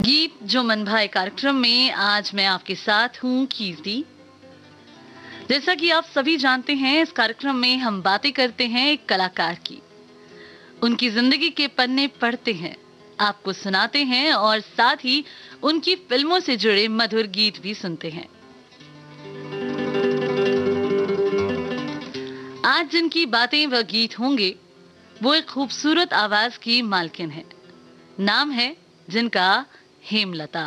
गीत जो मन भाए कार्यक्रम में आज मैं आपके साथ हूँ कीर्ति। जैसा कि आप सभी जानते हैं, इस कार्यक्रम में हम बातें करते हैं एक कलाकार की, उनकी जिंदगी के पन्ने पढ़ते हैं, आपको सुनाते हैं और साथ ही उनकी फिल्मों से जुड़े मधुर गीत भी सुनते हैं। आज जिनकी बातें व गीत होंगे वो एक खूबसूरत आवाज की मालकिन है। नाम है जिनका हेमलता।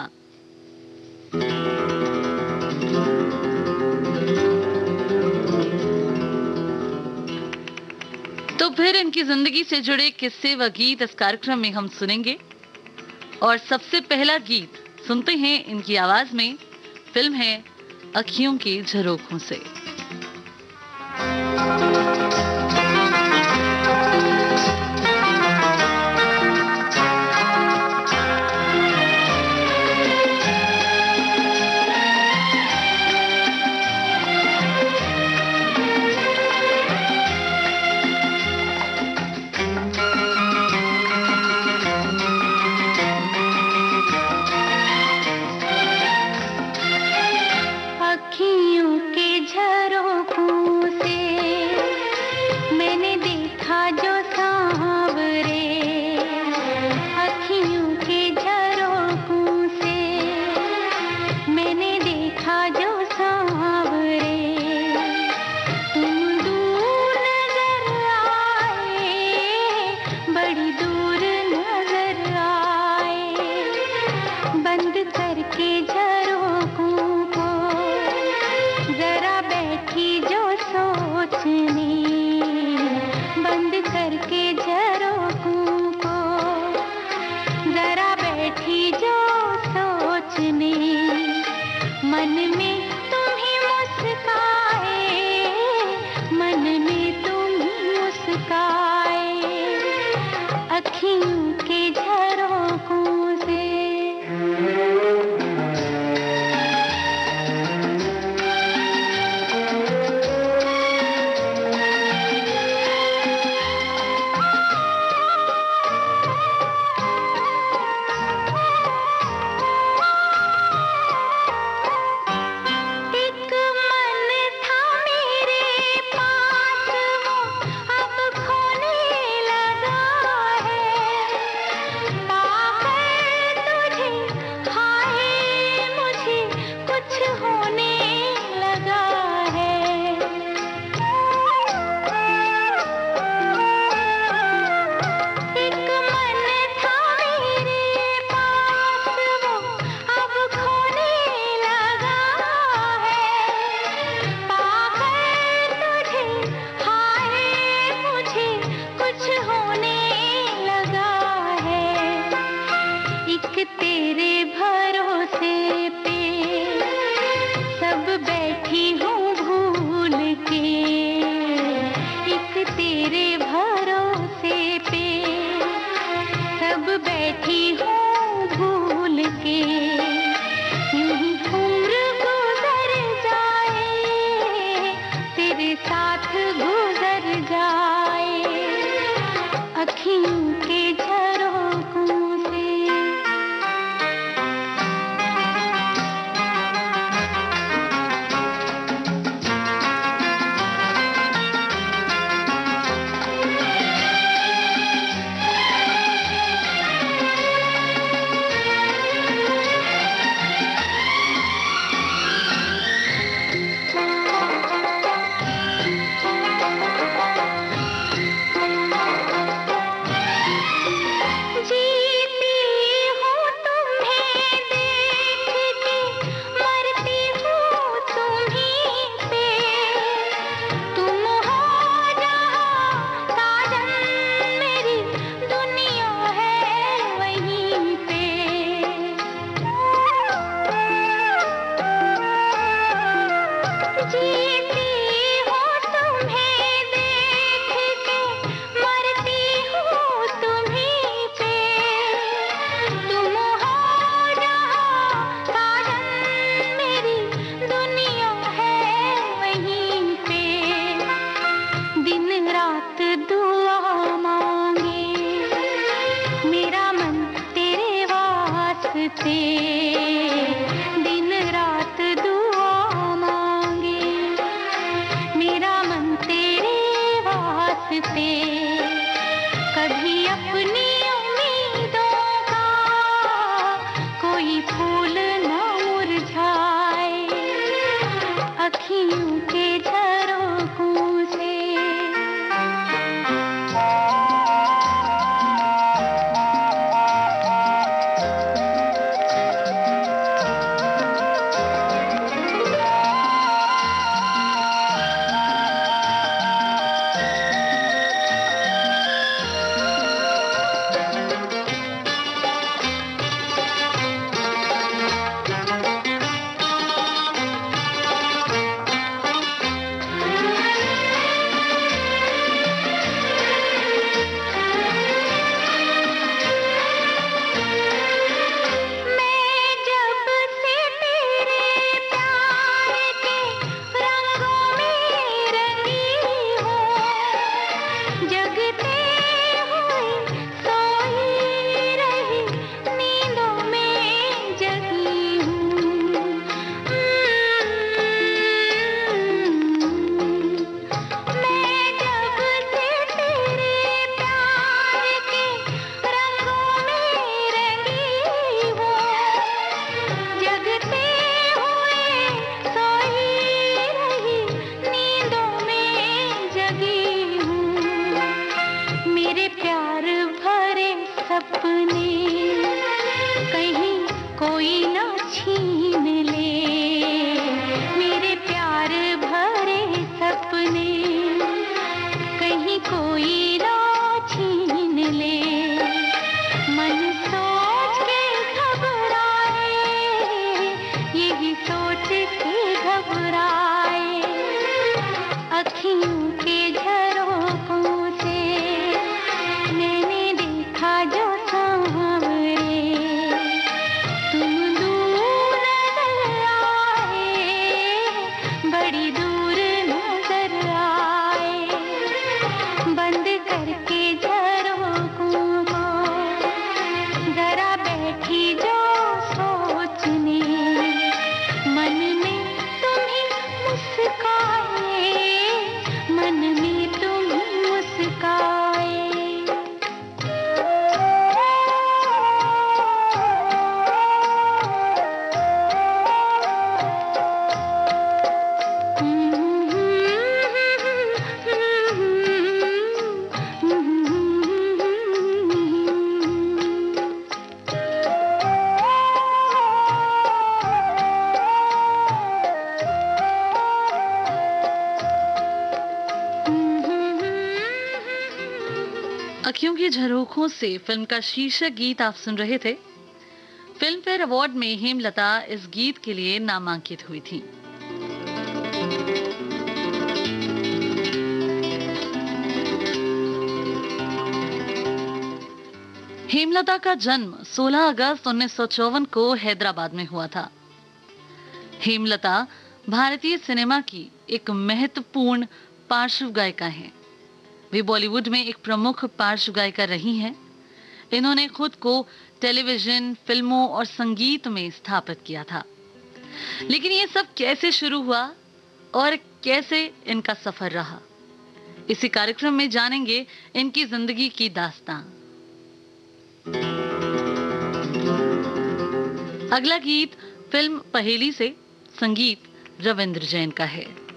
तो फिर इनकी जिंदगी से जुड़े किस्से व गीत इस कार्यक्रम में हम सुनेंगे और सबसे पहला गीत सुनते हैं इनकी आवाज में। फिल्म है अखियों के झरोखों से। से दिन रात दुआ मांगे, मेरा मन तेरे वास्ते कभी अपनी उम्मीदों का कोई फूल न मुरझाए, अखियों के झरोखों से। अखियों की झरोखों से फिल्म का शीर्षक गीत आप सुन रहे थे। फिल्म फेयर अवार्ड में हेमलता इस गीत के लिए नामांकित हुई थी। हेमलता का जन्म 16 अगस्त 1954 को हैदराबाद में हुआ था। हेमलता भारतीय सिनेमा की एक महत्वपूर्ण पार्श्व गायिका हैं। वे बॉलीवुड में एक प्रमुख पार्श्व गायिका रही हैं। इन्होंने खुद को टेलीविजन, फिल्मों और संगीत में स्थापित किया था। लेकिन ये सब कैसे शुरू हुआ और कैसे इनका सफर रहा, इसी कार्यक्रम में जानेंगे इनकी जिंदगी की दास्तां। अगला गीत फिल्म पहेली से, संगीत रविंद्र जैन का है।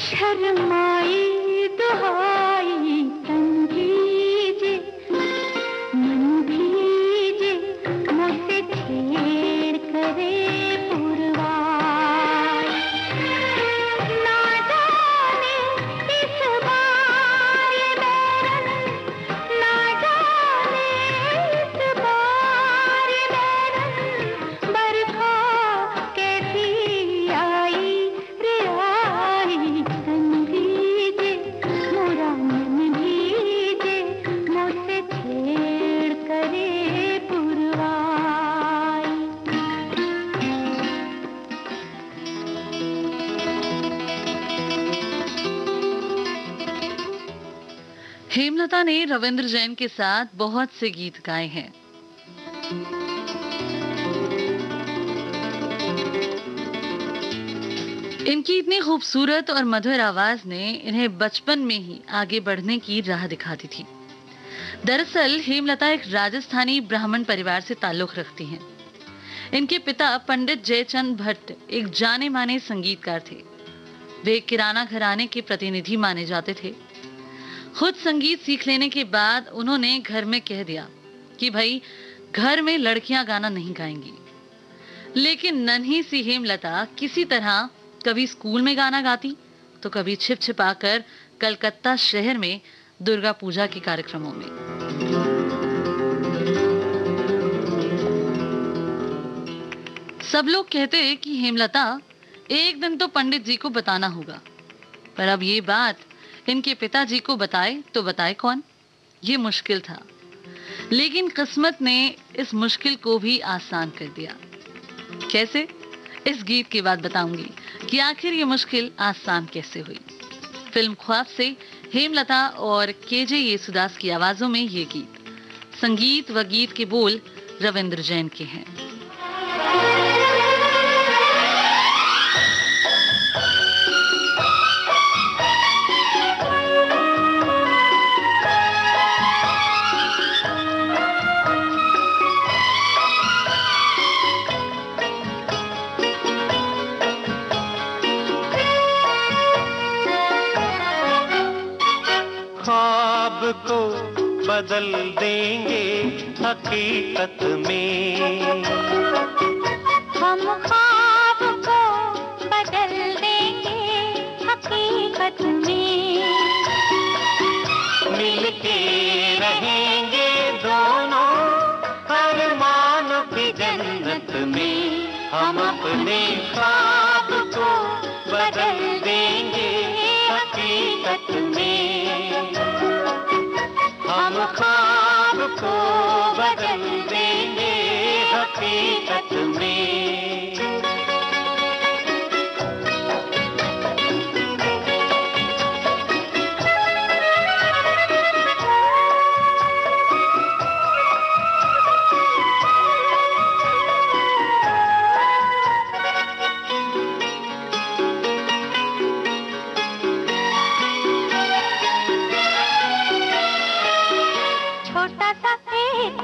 शर्माई दुहाई तन भीजे मन भीजे मुझसे छेड़ करे पुरवार ना जाने इस बार ये बैरन ना जाने इस बार ये बैरन बरखा कैसी आई रे आई तन भीजे मोरा मन भीजे मुझसे छेड़ करे पुरवाई। हेमलता ने रविंद्र जैन के साथ बहुत से गीत गाए हैं। इनकी इतनी खूबसूरत और मधुर आवाज ने इन्हें बचपन में ही आगे बढ़ने की राह दिखाती थी। दरअसल हेमलता एक राजस्थानी ब्राह्मण परिवार से ताल्लुक रखती हैं। इनके पिता पंडित जयचंद भट्ट एक जाने माने संगीतकार थे। वे किराना घराने के प्रतिनिधि माने जाते थे। खुद संगीत सीख लेने के बाद उन्होंने घर में कह दिया कि भाई घर में लड़कियां गाना नहीं गाएंगी। लेकिन नन्ही सी हेमलता किसी तरह कभी स्कूल में गाना गाती तो कभी छिप छिपाकर कलकत्ता शहर में दुर्गा पूजा के कार्यक्रमों में। सब लोग कहते कि हेमलता एक दिन तो पंडित जी को बताना होगा, पर अब ये बात इनके पिताजी को बताए तो बताए कौन, ये मुश्किल था। लेकिन किस्मत ने इस मुश्किल को भी आसान कर दिया। कैसे? इस गीत के बाद बताऊंगी कि आखिर ये मुश्किल आसान कैसे हुई। फिल्म ख्वाब से हेमलता और केजे येसुदास की आवाजों में ये गीत। संगीत व गीत के बोल रविंद्र जैन के हैं। ख्वाब को बदल देंगे हकीकत में, हम ख्वाब को बदल देंगे हकीकत में, मिलके रहेंगे दोनों अरमानों की जन्नत में। हम अपने ख्वाब को बदल देंगे हकीकत में, हम ख्वाब को बदल देंगे हकीकत में।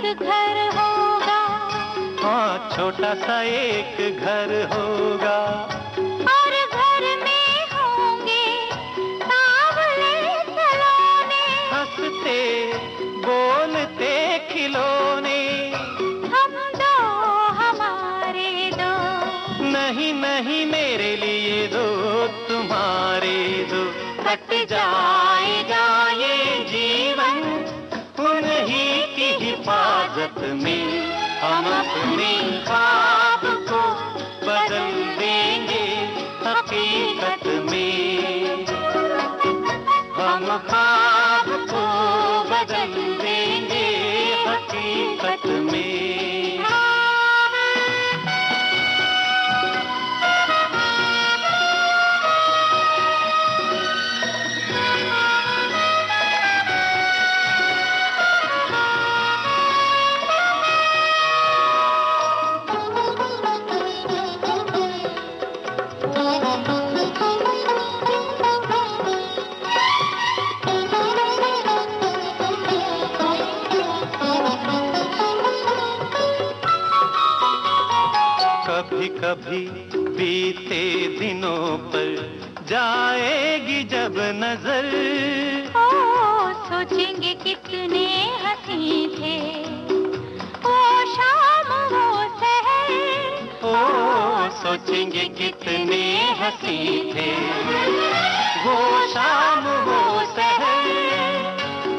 घर होगा, हाँ छोटा सा एक घर होगा, और घर में होंगे सांवले सलोने, हंसते बोलते खिलौने। हम दो हमारे दो, नहीं नहीं मेरे लिए दो तुम्हारे दो, कट जाएगा ये जीवन उन्हीं की हिफाजत में। हम अपने ख्वाब को बदल देंगे हकीकत में, हम ख्वाब को बदल देंगे हकीकत में। कभी कभी बीते दिनों पर जाएगी जब नजर, ओ सोचेंगे कितने हंसी थे वो शाम वो सहर, ओ सोचेंगे कितने हंसी थे वो शाम वो सहर।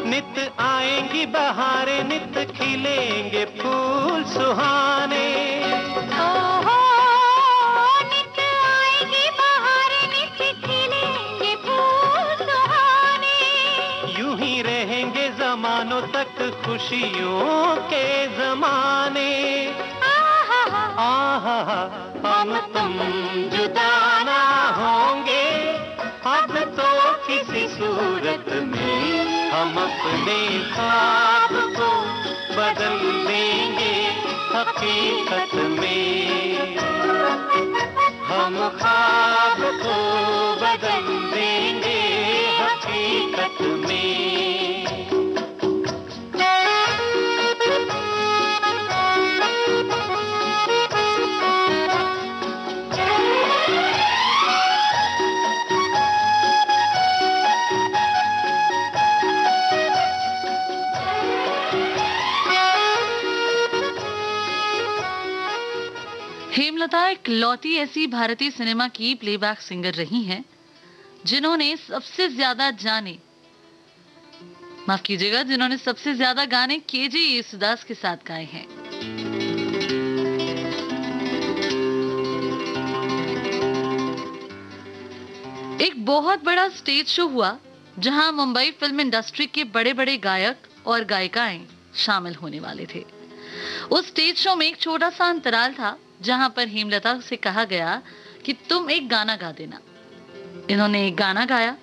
नित आएंगी बहारें, नित खिलेंगे फूल सुहाने, ओहो नित आएगी बहारें, नित खिलेंगे फूल सुहाने। यूं ही रहेंगे जमानों तक खुशियों के जमाने। आहा हम तुम जुदा ना होंगे अब तो किसी सूरत में, हम अपने ख्वाब को बदल देंगे हकीकत में, हम ख्वाब को बदल देंगे हकीकत में। हेमलता एक लौती ऐसी भारतीय सिनेमा की प्लेबैक सिंगर रही हैं जिन्होंने सबसे ज्यादा गाने केजे येसुदास के साथ गाए हैं। एक बहुत बड़ा स्टेज शो हुआ जहां मुंबई फिल्म इंडस्ट्री के बड़े बड़े गायक और गायिकाएं शामिल होने वाले थे। उस स्टेज शो में एक छोटा सा अंतराल था जहां पर हेमलता से कहा गया कि तुम एक गाना गा देना। इन्होंने एक गाना गाया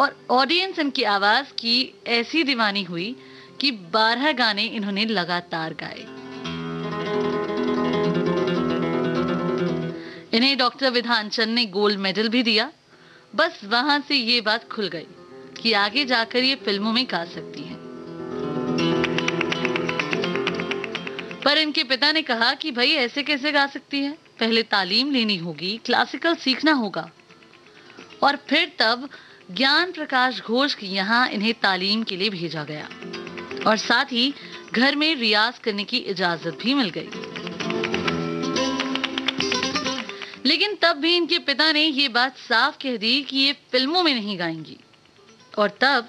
और ऑडियंस इनकी आवाज की ऐसी दीवानी हुई कि 12 गाने इन्होंने लगातार गाए। इन्हें डॉक्टर विधान चंद ने गोल्ड मेडल भी दिया। बस वहां से ये बात खुल गई कि आगे जाकर ये फिल्मों में गा सकती हैं। पर इनके पिता ने कहा कि भाई ऐसे कैसे गा सकती है, पहले तालीम लेनी होगी, क्लासिकल सीखना होगा। और फिर तब ज्ञान प्रकाश घोष के यहाँ इन्हें तालीम के लिए भेजा गया और साथ ही घर में रियाज करने की इजाजत भी मिल गई। लेकिन तब भी इनके पिता ने ये बात साफ कह दी कि ये फिल्मों में नहीं गाएंगी। और तब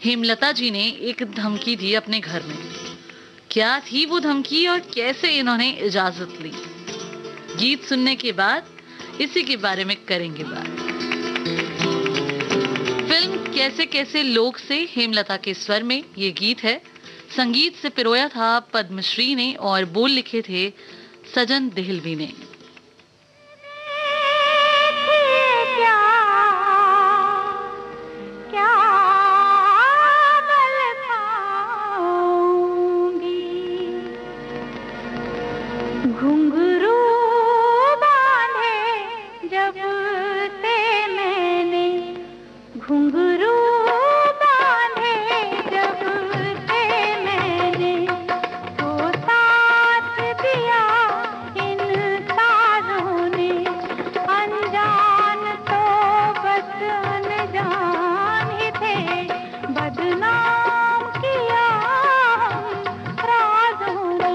हेमलता जी ने एक धमकी दी अपने घर में। क्या थी वो धमकी और कैसे इन्होंने इजाजत ली, गीत सुनने के बाद इसी के बारे में करेंगे बात। फिल्म कैसे कैसे लोग से हेमलता के स्वर में ये गीत है। संगीत से पिरोया था पद्मश्री ने और बोल लिखे थे सजन देहलवी ने। घुंघरू बांधे जब से मैंने, घुंघरू बांधे जब से मैंने, तो साथ दिया इन साजों ने। अनजान तो बस अनजान ही थे, बदनाम किया हम राजों ने।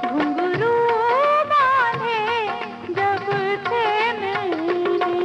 घुंघरू बांधे जब से मैंने।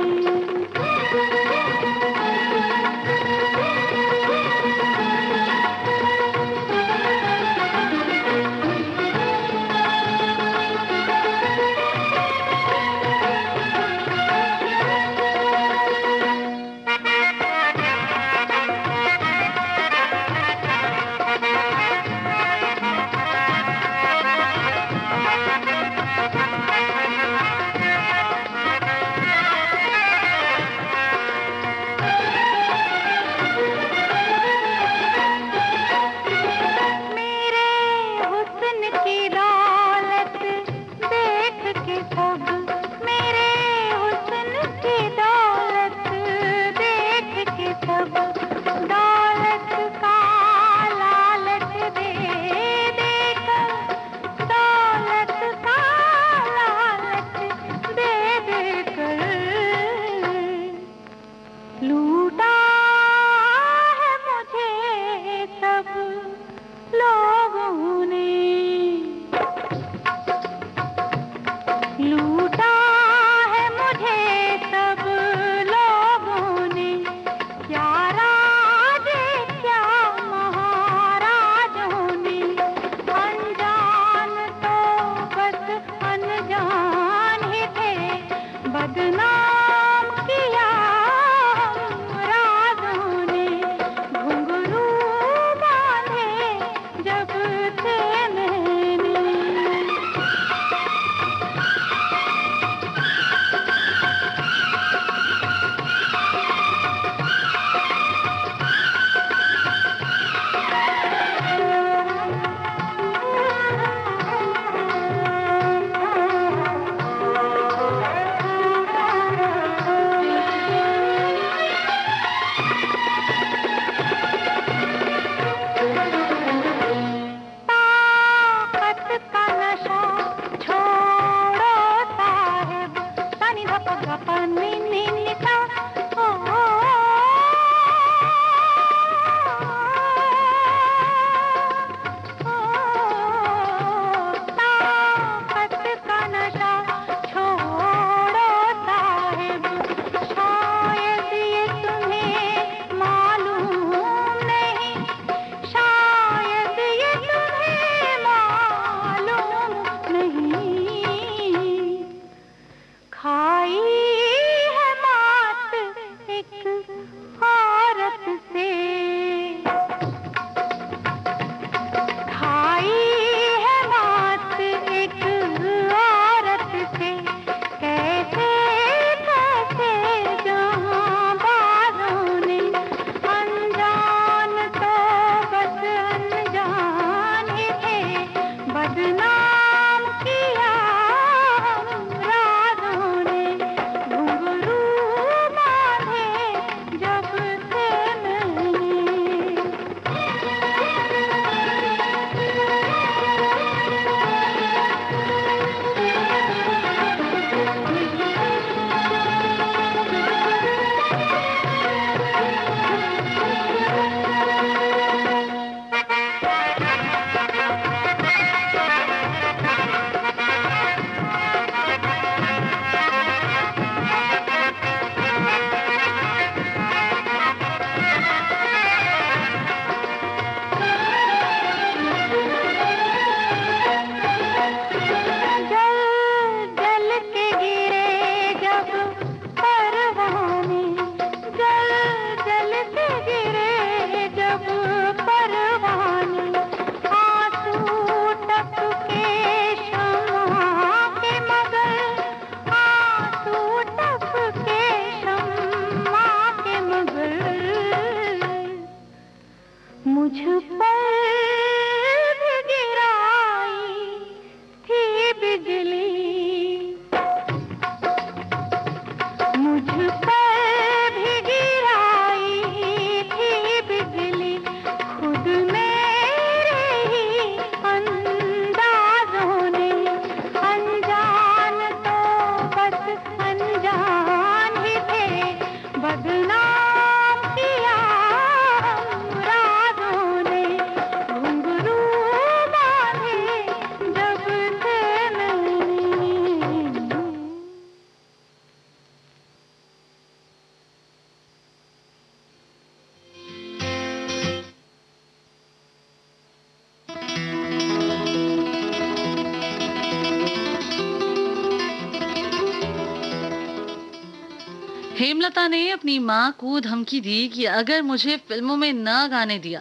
हेमलता ने अपनी मां को धमकी दी कि अगर मुझे फिल्मों में न गाने दिया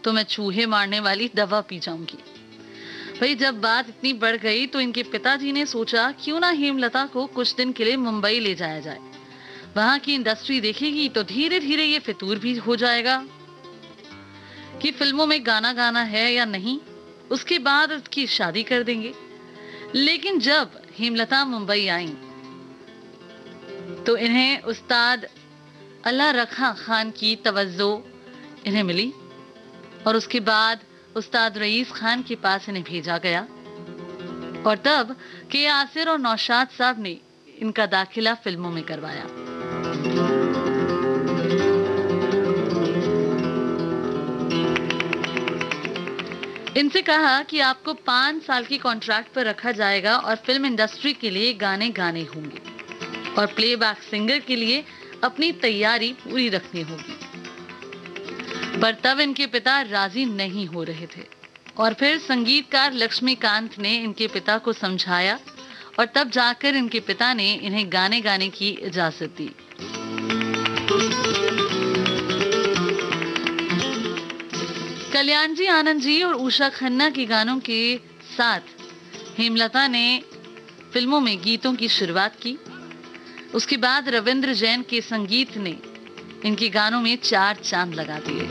तो मैं चूहे मारने वाली दवा पी जाऊंगी। भाई जब बात इतनी बढ़ गई तो इनके पिताजी ने सोचा क्यों ना हेमलता को कुछ दिन के लिए मुंबई ले जाया जाए, वहां की इंडस्ट्री देखेगी तो धीरे धीरे ये फितूर भी हो जाएगा कि फिल्मों में गाना गाना है या नहीं, उसके बाद उसकी शादी कर देंगे। लेकिन जब हेमलता मुंबई आई तो इन्हें उस्ताद अल्लाह रखा खान की तवज्जो इन्हें मिली और उसके बाद उस्ताद रईस खान के पास इन्हें भेजा गया और तब के आसिर और नौशाद साहब ने इनका दाखिला फिल्मों में करवाया। इनसे कहा कि आपको 5 साल की कॉन्ट्रैक्ट पर रखा जाएगा और फिल्म इंडस्ट्री के लिए गाने गाने होंगे और प्लेबैक सिंगर के लिए अपनी तैयारी पूरी रखनी होगी। पर तब इनके पिता राजी नहीं हो रहे थे और फिर संगीतकार लक्ष्मीकांत ने इनके पिता को समझाया और तब जाकर इनके पिता ने इन्हें गाने गाने की इजाजत दी। कल्याण जी, आनंद जी और उषा खन्ना के गानों के साथ हेमलता ने फिल्मों में गीतों की शुरुआत की। उसके बाद रविंद्र जैन के संगीत ने इनके गानों में 4 चांद लगा दिए।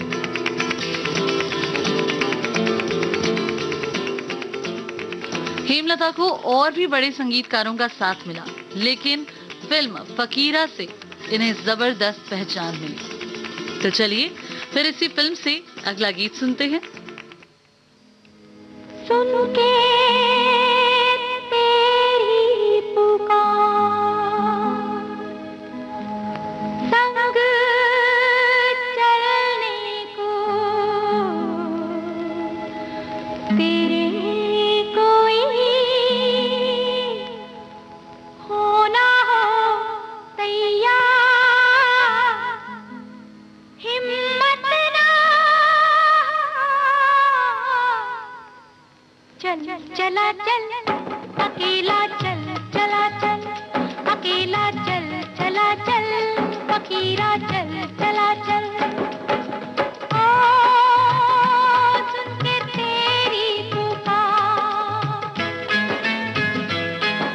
हेमलता को और भी बड़े संगीतकारों का साथ मिला, लेकिन फिल्म फकीरा से इन्हें जबरदस्त पहचान मिली। तो चलिए फिर इसी फिल्म से अगला गीत सुनते हैं। सुन के तेरी पुकार संग चलने को तेरे कोई होना हो तैयार, हिम्मत ना चल चला चल अकेला चल चला चल अकेला चल चला चल फकीरा चल चला चल। ओ सुन के तेरी पुकार,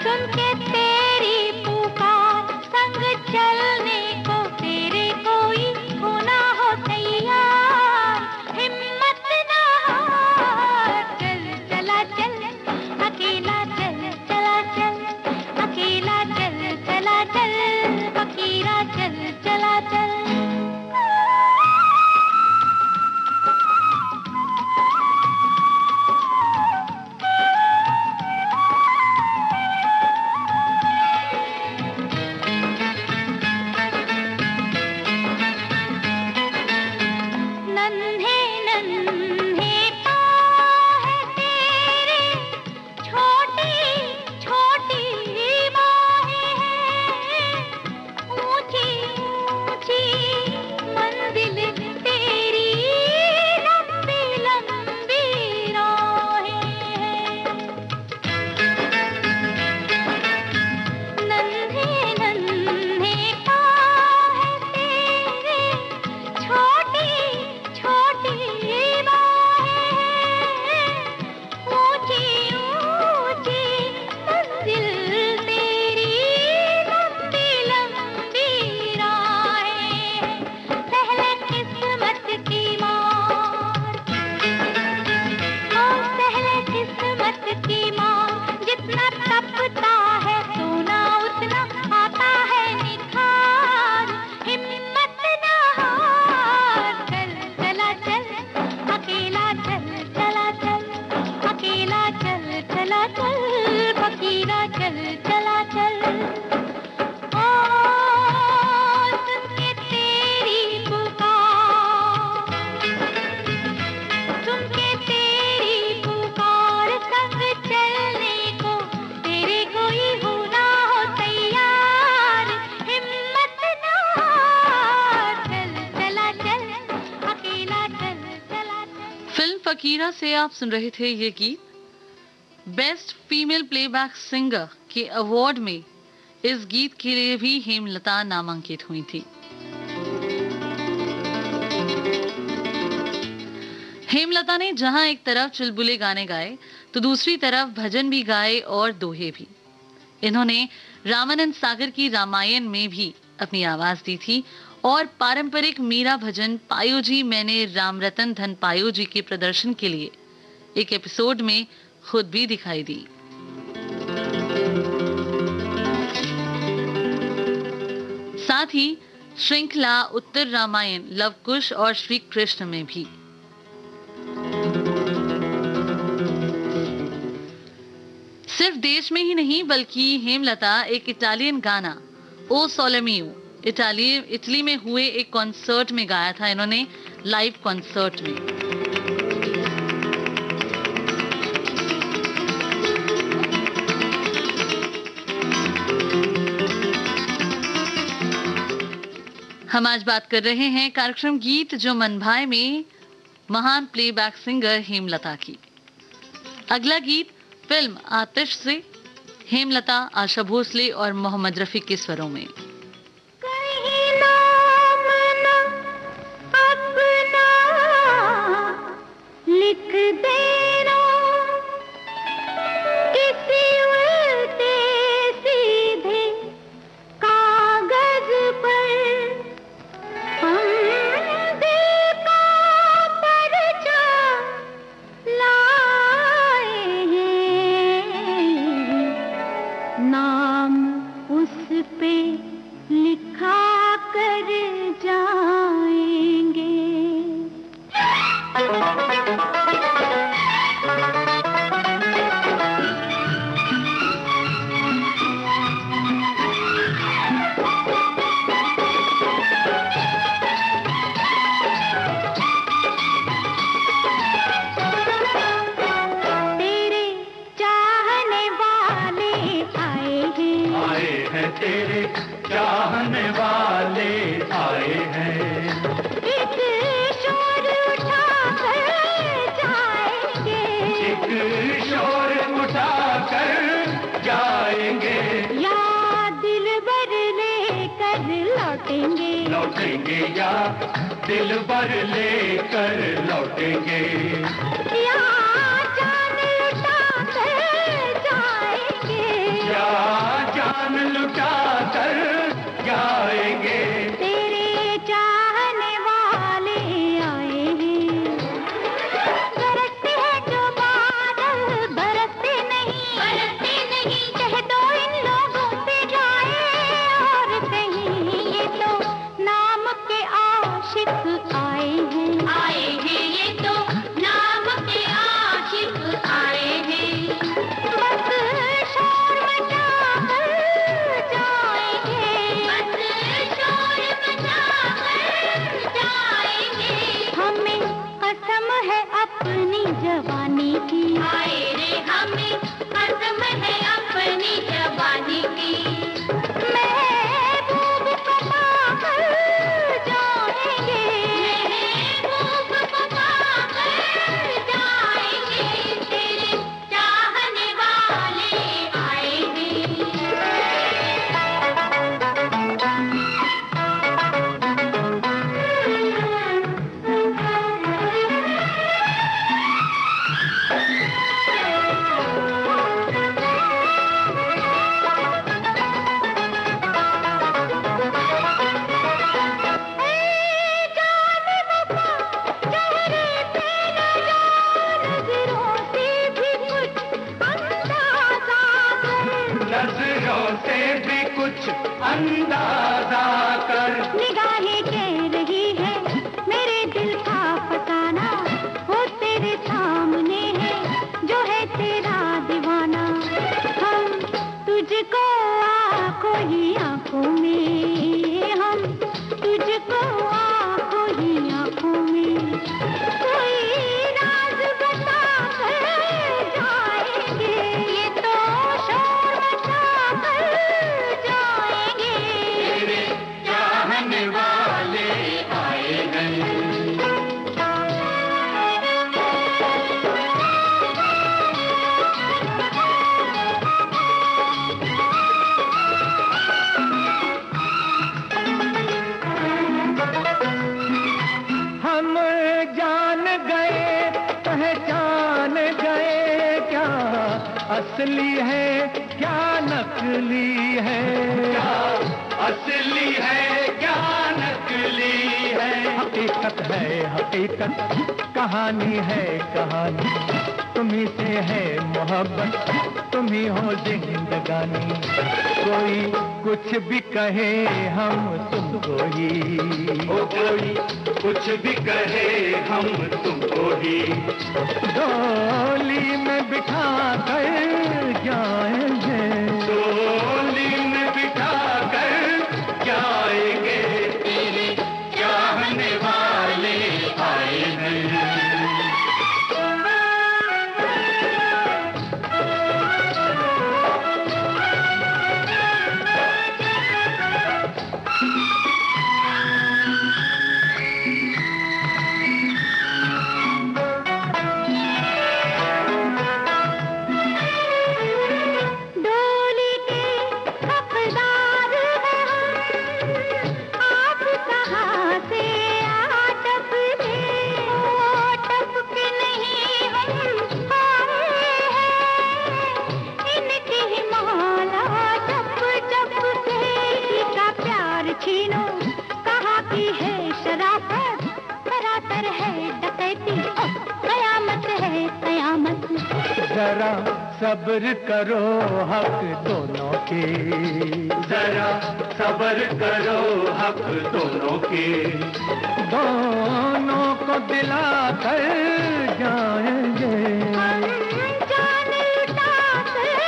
सुन के तेरी पुकार संग चलने को तेरे कोई होना हो तैयार, हिम्मत ना हार, चल चला चल अकेला चल चला चल अकेला चल चला चल फकीरा चल चला चल। नन्हे नन्हे पाँव है तेरे, छोटी छोटी बाहें हैं, ऊंची ऊंची मंजिल तेरी, लंबी लंबी राहें हैं। नन्हे नन्हे पाँव है तेरे, छोटी छोटी बाहें हैं, ऊंची ऊंची मंजिल तेरी, लंबी लंबी राहें हैं। पहले किस्मत की मार, ओ पहले किस्मत की मार, जितना तपता है सोना उतना आता है निखार, हिम्मत ना हार, चल चला चल अकेला चल चला चल अकेला चल चला चल फकीरा चल चला चल। ओ सुन के तेरी पुकार, सुन के तेरी पुकार संग चलने को तेरे कोई होना हो तैयार, हिम्मत ना हार, चल चला चल अकेला चल चला चल। फिल्म फकीरा से आप सुन रहे थे ये गीत। बेस्ट फीमेल प्लेबैक सिंगर के अवार्ड में इस गीत के लिए भी हेमलता नामांकित हुई थी। हेमलता ने जहां एक तरफ चुलबुले गाने गाए तो दूसरी तरफ भजन भी गाए और दोहे भी। इन्होंने रामानंद सागर की रामायण में भी अपनी आवाज दी थी और पारंपरिक मीरा भजन पायो जी मैंने राम रतन धन पायो जी के प्रदर्शन के लिए एक एपिसोड में खुद भी दिखाई दी। साथ ही श्रृंखला उत्तर रामायण लव कुश और श्री कृष्ण में भी। सिर्फ देश में ही नहीं बल्कि हेमलता एक इटालियन गाना ओ सोले मियो इटली में हुए एक कॉन्सर्ट में गाया था इन्होंने, लाइव कॉन्सर्ट में। हम आज बात कर रहे हैं कार्यक्रम गीत जो मन भाए में महान प्लेबैक सिंगर हेमलता की। अगला गीत फिल्म आतिश से हेमलता, आशा भोसले और मोहम्मद रफी के स्वरों में। लिख देना किसी उल्टे सीधे कागज पर, हम दिल का परिचा लाए हैं, नाम उस पे लिखा कर जाएंगे। तेरे चाहने वाले आए हैं, एक शोर उठा कर जाएंगे, एक शोर उठा कर जाएंगे, या दिल भर लेकर लौटेंगे, लौटेंगे या दिल भर लेकर लौटेंगे, या जान लुटा कर जाएंगे, या जान लुटा कर जाएंगे। तेरे चाहने वाले आए हैं, बरसते हैं जो बादल बरसते नहीं, कह दो इन लोगों पे जाए और कहीं, ये तो नाम के आशिक आए हैं, ये तो नाम के आशिक आए हैं, बस शोर मचा अपनी जवानी की, आए रे हमें कसम है अपनी जवानी की, महबूब को पाकर जाएंगे, महबूब को पाकर जाएंगे, तेरे चाहने वाले आए अंदाजा कर, निगाहें कह रही है मेरे दिल का फसाना, वो तेरे सामने है जो है तेरा दीवाना, हम तुझको आंखों ही आंखों में, हम तुझको आंखों ही आंखों में, कोई राज बता कर जाएंगे, ये तो शोर मचा कर जाएंगे, तेरे चाहने वाले आए हैं। असली है क्या नकली है, क्या असली है क्या नकली है, हकीकत है हकीकत, कहानी है कहानी, तुम्ही से है मोहब्बत, तुम्ही हो जिंदगानी। कोई कुछ भी कहे हम तुमको ही, ओ कोई कुछ भी कहे हम तुमको ही, डोली में बिठा कर जाएंगे, डोली में बिठा कर जाएंगे, तेरे चाहने वाले आए हैं। डोली के हकदार हैं हम, आप कहाँ से आ टपके, ओ टपके नहीं हम आए हैं, इनकी ही माला टप टप के, इनका प्यार छीनो कहाँ की है शराफत, सरासर है डकैती, ओ कयामत है कयामत। जरा सब्र करो हक दोनों के, जरा सब्र करो हक दोनों के, दोनों को दिला कर जाएंगे, जान लुटा कर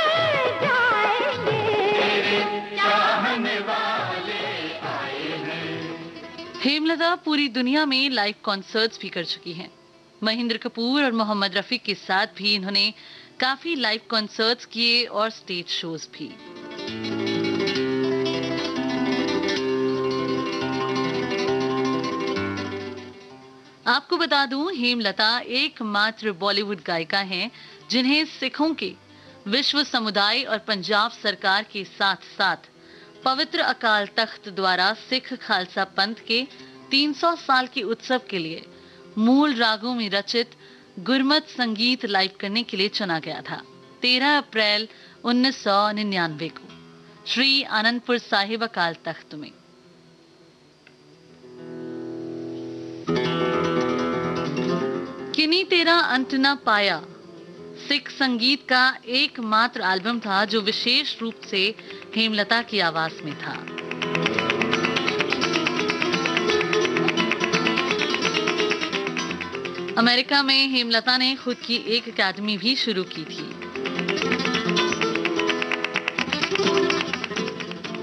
जाएंगे, तेरे चाहने वाले आए हैं। हेमलता पूरी दुनिया में लाइव कॉन्सर्ट्स भी कर चुकी हैं। महेंद्र कपूर और मोहम्मद रफी के साथ भी इन्होंने काफी लाइव कॉन्सर्ट्स किए और स्टेज शोज भी। आपको बता दूं, हेमलता एकमात्र बॉलीवुड गायिका हैं जिन्हें सिखों के विश्व समुदाय और पंजाब सरकार के साथ साथ पवित्र अकाल तख्त द्वारा सिख खालसा पंथ के 300 साल के उत्सव के लिए मूल रागों में रचित गुरमत संगीत लाइव करने के लिए चुना गया था। 13 अप्रैल 1999 को श्री आनंदपुर साहिब अकाल तख्त में। किन्हीं तेरा अंत न पाया सिख संगीत का एकमात्र एल्बम था जो विशेष रूप से हेमलता की आवाज में था। अमेरिका में हेमलता ने खुद की एक एकेडमी भी शुरू की थी।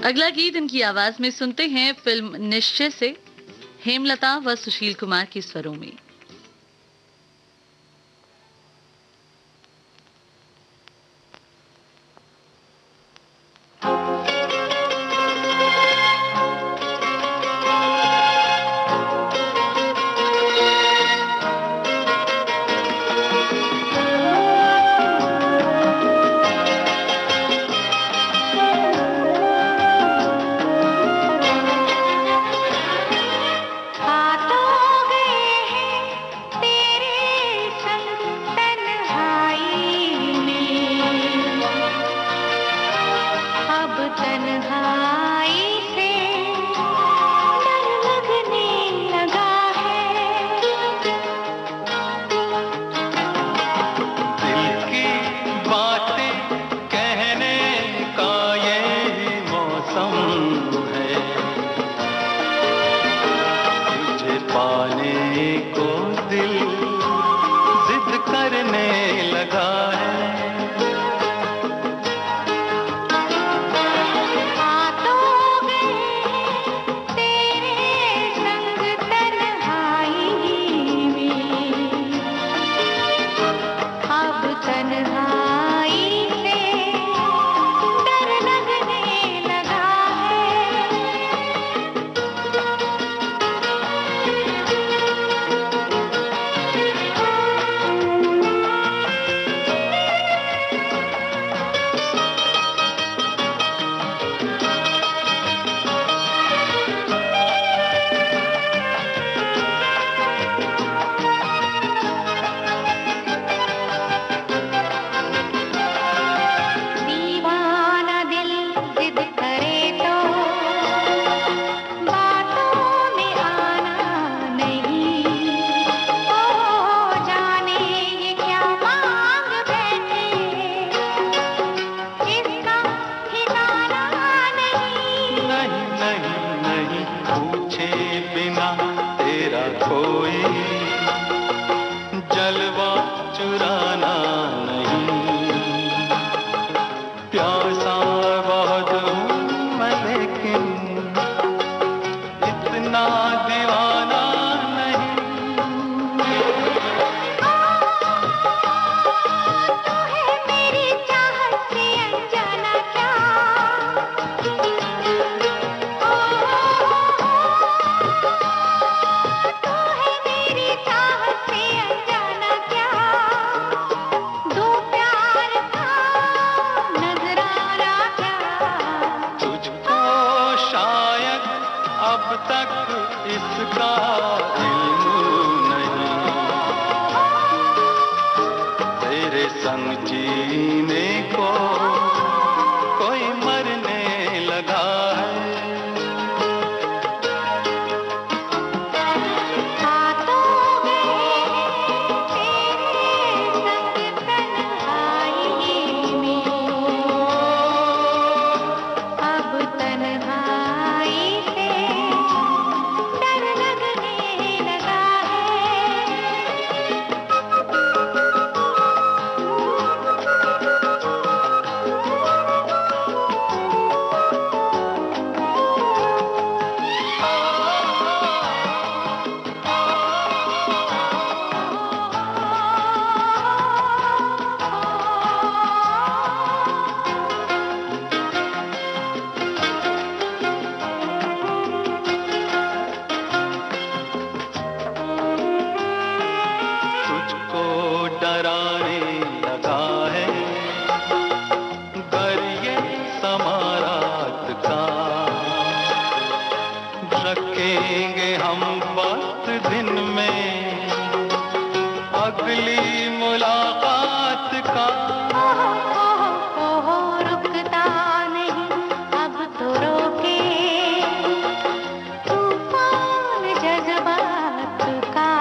अगला गीत इनकी आवाज में सुनते हैं फिल्म निश्चय से, हेमलता व सुशील कुमार के स्वरों में। आ तो गए हैं पूछे बिना तेरा कोई जलवा चुराना नहीं। प्यासा बहुत हूँ मैं लेकिन इतना दीवाना नहीं। तू है मेरी चाहत से अनजाना क्या, तू है मेरी चाहत से अनजाना क्या, दो प्यार का नजराना क्या। तुझको शायद अब तक इसका इल्म नहीं, तेरे संग जीने को कोई मरने लगा है। हाथों गए तेरे संग तन्हाई में, अब तन्हाई से डर लगने लगा तुझको डराने लगा है गर ये समारात का, रखेंगे हम वक्त दिन में अगली मुलाकात का। ओहो रुकता नहीं अब तो रोके तूफान जज्बात का,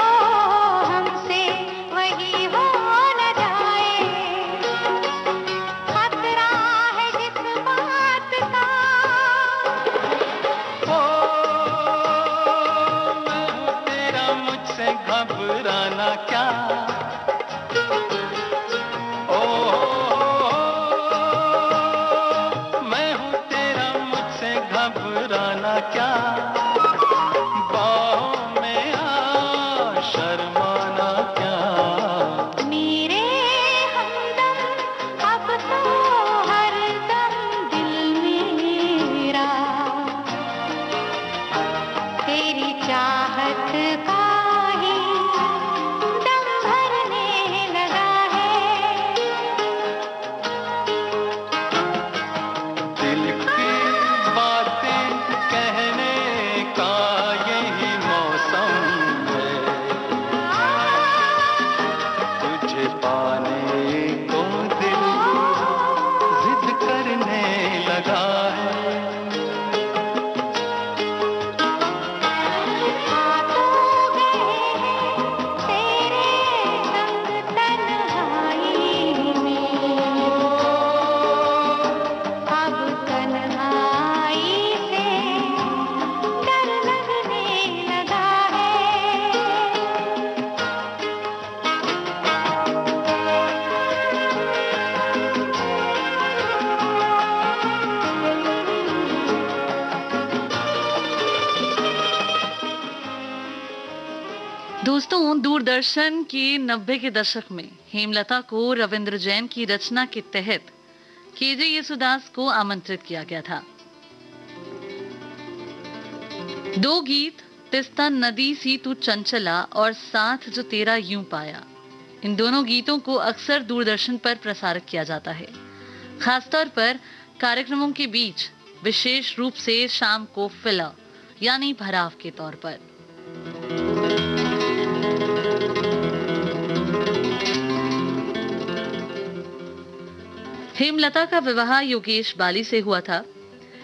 ओ हमसे वही हो न जाए खतरा है जिस बात का। ओ मैं हूँ तेरा मुझसे घबराना क्या। ओ मैं हूँ तेरा मुझसे घबराना क्या, बाहों में आ शर्माना क्या। मेरे हमदम अब तो हरदम दिल मेरा तेरी चाहत का ही दम भरने लगा है। दिल की बातें कहने का यही मौसम है, तुझे पाने को दिल जिद करने लगा है। हाथों गए तेरे संग तन्हाई में, अब तन्हाई से डर लगने लगा दोस्तों, दूरदर्शन के 90 के दशक में हेमलता को रविंद्र जैन की रचना के तहत केजे येसुदास को आमंत्रित किया गया था। दो गीत, तिस्ता नदी सी तू चंचला और साथ जो तेरा यूं पाया, इन दोनों गीतों को अक्सर दूरदर्शन पर प्रसारित किया जाता है, खासतौर पर कार्यक्रमों के बीच, विशेष रूप से शाम को फिलर यानी भराव के तौर पर। हेमलता का विवाह योगेश बाली से हुआ था।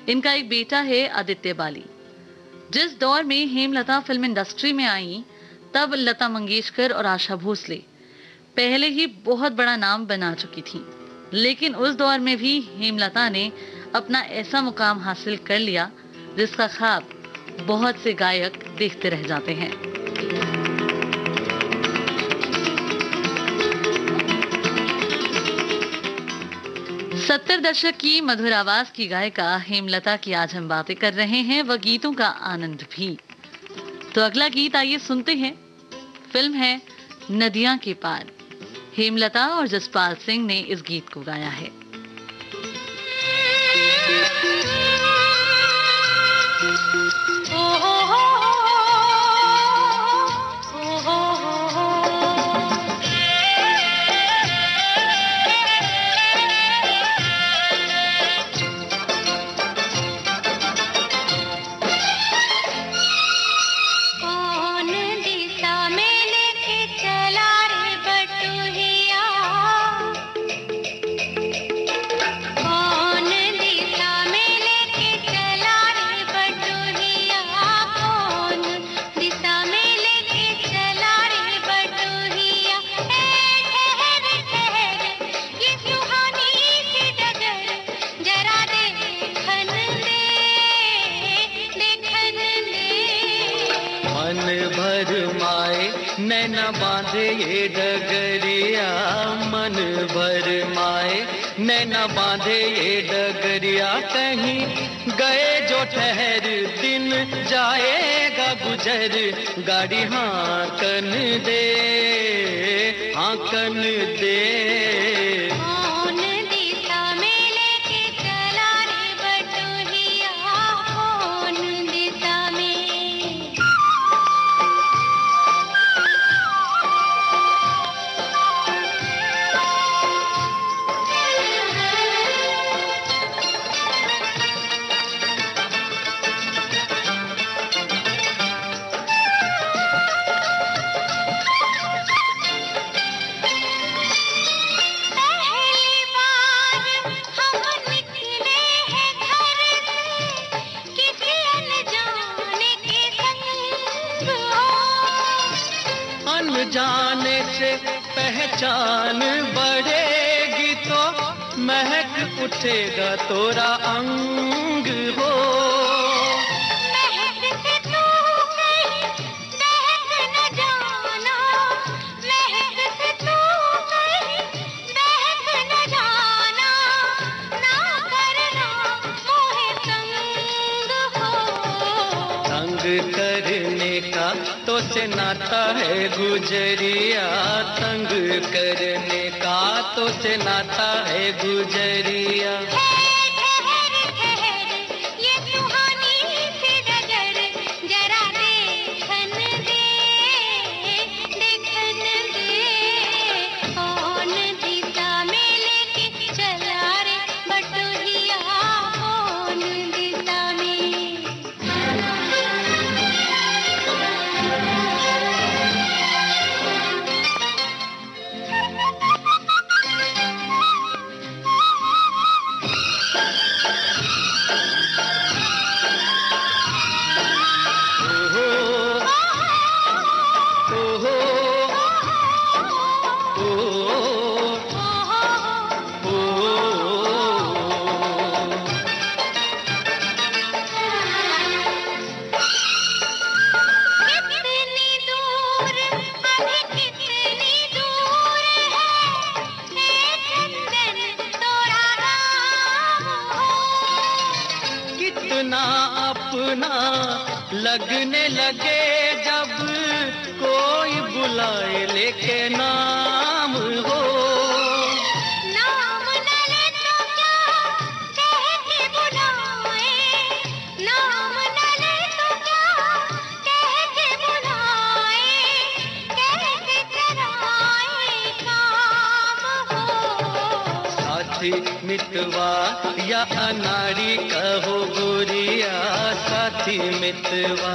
इनका एक बेटा है आदित्य बाली। जिस दौर में हेमलता फिल्म इंडस्ट्री में आई, तब लता मंगेशकर और आशा भोसले पहले ही बहुत बड़ा नाम बना चुकी थी, लेकिन उस दौर में भी हेमलता ने अपना ऐसा मुकाम हासिल कर लिया जिसका ख्वाब बहुत से गायक देखते रह जाते हैं। सत्तर दशक की मधुर आवाज की गायिका हेमलता की आज हम बातें कर रहे हैं, वह गीतों का आनंद भी। तो अगला गीत आइए सुनते हैं। फिल्म है नदियां के पार। हेमलता और जसपाल सिंह ने इस गीत को गाया है। नैना बांधे ये डगरिया, मन भर माए नैना बांधे ये डगरिया। कहीं गए जो ठहर दिन जाएगा गुजर, गाड़ी हांकन दे हांकन दे। जाने से पहचान बढ़ेगी तो महक उठेगा तोरा अंग हो। महक से तू कहीं बहक न जाना, महक से तू कहीं बहक न जाना, ना करना मोहे तंग हो। तंग करने का तो से नाता है गुजरिया, तंग करने का तो से नाता है गुजरिया। लगने लगे जब कोई बुलाए लेके नाम हो। नाम न ले तो क्या कह के बुलाए, नाम न ले तो क्या कह के बुलाए, कैसे कराए काम हो। साथी मितवा या अनाड़ी कहो गोरिया, साथी मितवा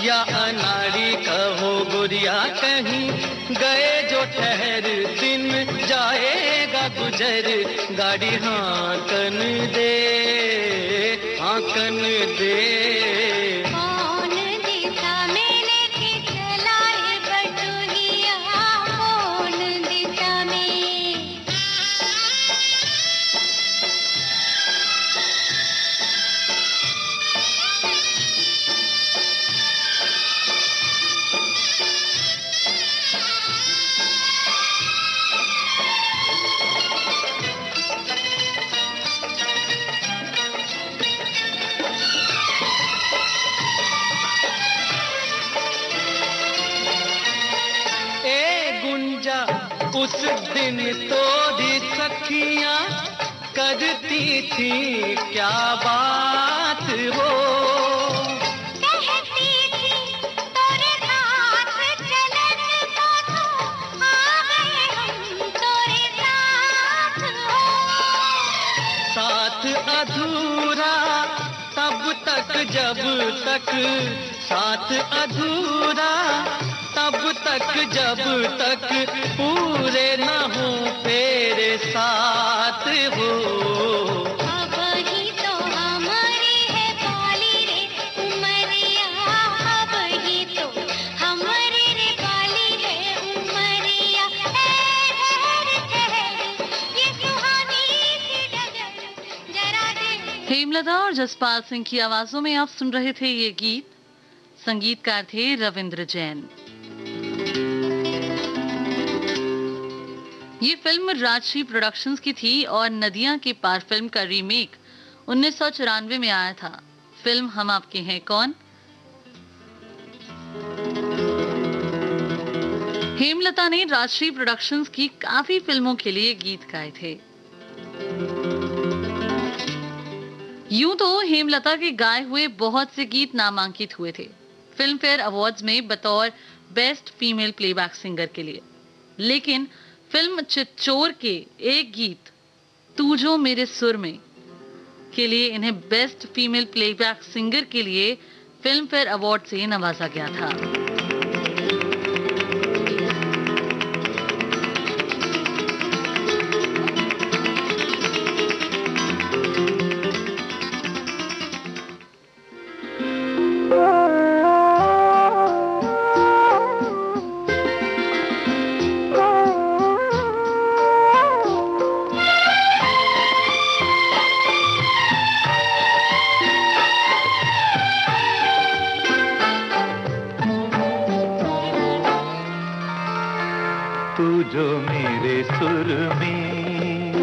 या अनाड़ी कहो गोरिया। कहीं गए जो ठहर दिन जाएगा गुजर, गाड़ी हांकन दे हांकन दे। उस दिन तोरी सखियां करती थी क्या बात वो, कहती थी तोरे साथ चलन को तो आ गए हम तोरे साथ हो। साथ अधूरा तब तक जब तक, साथ अधूरा तब तक जब तक पूरे न हो तेरे साथ हो। अब ही तो हमारी है बाली रे उमरिया, अब ही तो हमारी रे बाली है उमरिया। ठहर ठहर ये सुहानी सी डगर जरा दे। हेमलता और जसपाल सिंह की आवाजों में आप सुन रहे थे ये गीत। संगीतकार थे रविंद्र जैन। ये फिल्म राजश्री प्रोडक्शंस की थी और नदियां के पार फिल्म का रीमेक 1994 में आया था। फिल्म हम आपके हैं कौन। हेमलता ने राजश्री प्रोडक्शंस की काफी फिल्मों के लिए गीत गाए थे। यूं तो हेमलता के गाए हुए बहुत से गीत नामांकित हुए थे फिल्म फेयर अवार्ड्स में बतौर बेस्ट फीमेल प्लेबैक सिंगर के लिए, लेकिन फिल्म चितचोर के एक गीत तू जो मेरे सुर में के लिए इन्हें बेस्ट फीमेल प्लेबैक सिंगर के लिए फिल्म फेयर अवार्ड से नवाजा गया था। जो मेरे सुर में,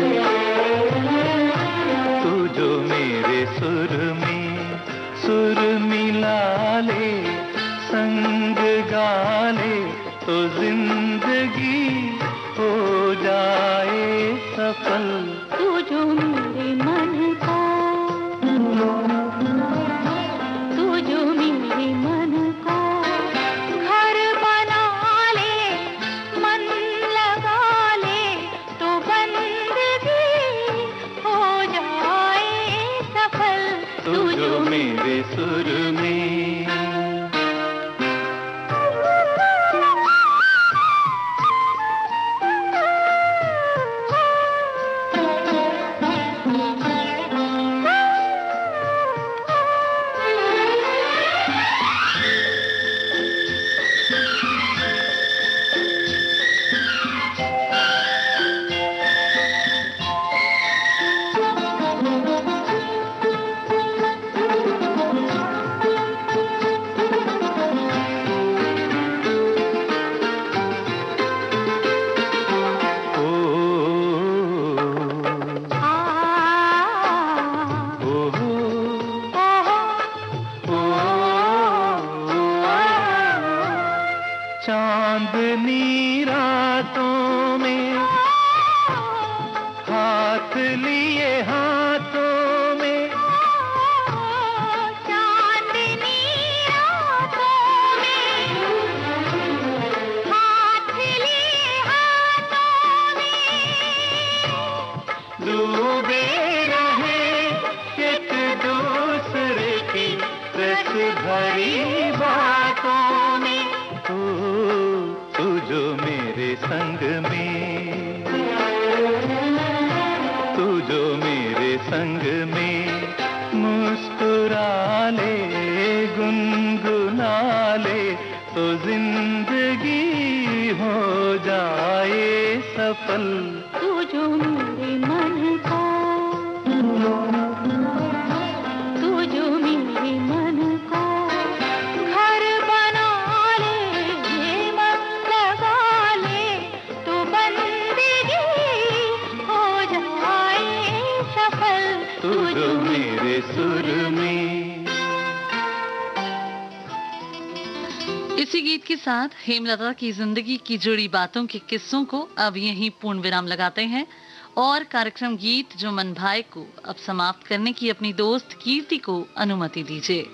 तू जो मेरे सुर में सुर मिला ले, संग गा ले तो जिंदगी हो जाए सफल। तू जो मेरे मन का, तू जो मेरे मन का घर बना ले, मन लगा ले तो बंदगी हो जाए सफल। तू जो मेरे सुर में, चांदनी रातों में हाथ लिए हाथों में, चांदनी रातों में हाथ लिए हाथों में डूबे रहे एक दूसरे की रस भरी बातों में। तू जो मेरे संग में, तू जो मेरे संग में मुस्कुरा ले, गुनगुना ले तो जिंदगी हो जाए सफल। तू जो मेरे मन का, तू जो मेरे मन का घर बना ले, मन लगा ले तो बंदगी हो जाए सफल। तू जो मेरे सुर में। इसी गीत के साथ हेमलता की जिंदगी की जुड़ी बातों के किस्सों को अब यहीं पूर्ण विराम लगाते हैं और कार्यक्रम गीत जो मन भाए को अब समाप्त करने की अपनी दोस्त कीर्ति को अनुमति दीजिए।